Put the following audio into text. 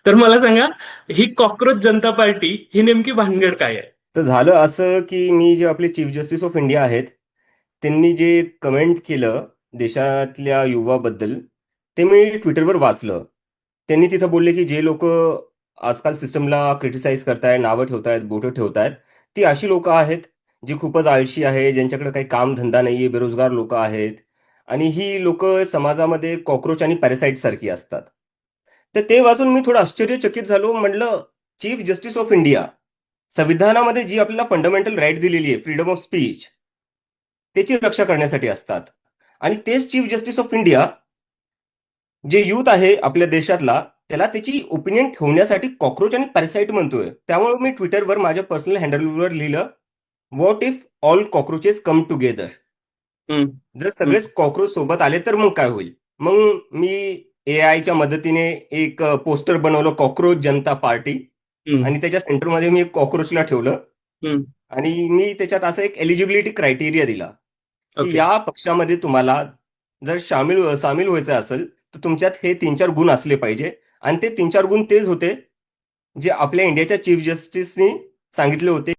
तर मला सांगा, ही कॉक्रोच जनता पार्टी ही नेमकी भानगड काय आहे? तर झालं असं की मी जे आपले चीफ जस्टिस ऑफ इंडिया आहेत त्यांनी जे कमेंट केलं देशातल्या युवाबद्दल ते मी ट्विटरवर वाचलं. त्यांनी तिथं बोलले की जे लोक आजकाल सिस्टमला क्रिटिसाइज करतायत, नावं ठेवतायत, बोटं ठेवतायत, ती अशी लोक आहेत जी खूपच आळशी आहे, ज्यांच्याकडे काही काम धंदा नाहीये, बेरोजगार लोक आहेत. आणि ही लोक समाजामध्ये कॉक्रोच आणि पॅरासाइट सारखी असतात. तर ते वाचून मी थोडं आश्चर्यचकित झालो. म्हणलं, चीफ जस्टिस ऑफ इंडिया, संविधानामध्ये जी आपल्याला फंडामेंटल राईट दिलेली आहे, फ्रीडम ऑफ स्पीच, त्याची रक्षा करण्यासाठी असतात. आणि तेच चीफ जस्टिस ऑफ इंडिया जे युथ आहे आपल्या देशातला, त्याला त्याची ओपिनियन ठेवण्यासाठी कॉक्रोच आणि पॅरासाइट म्हणतोय. त्यामुळे मी ट्विटरवर माझ्या पर्सनल हँडलवर लिहिलं, what if all cockroaches come together. हम्म. जर हम्म. सगळेच कॉक्रोच सोबत आले तर मग काय होईल. मग मी एआयच्या मदतीने एक पोस्टर बनवलं, कॉक्रोच जनता पार्टी. हम्म. आणि त्याच्या सेंटरमध्ये मी एक कॉक्रोचला ठेवलं. हम्म. आणि मी त्याच्यात असं एक एलिजिबिलिटी क्रायटेरिया दिला की ओके. या पक्षामध्ये तुम्हाला जर सामील व्हायचं असेल तर तुमच्यात हे 3-4 गुण असले पाहिजे. आणि ते 3-4 गुण तेच होते जे आपल्या इंडियाच्या चीफ जस्टिसनी सांगितले होते.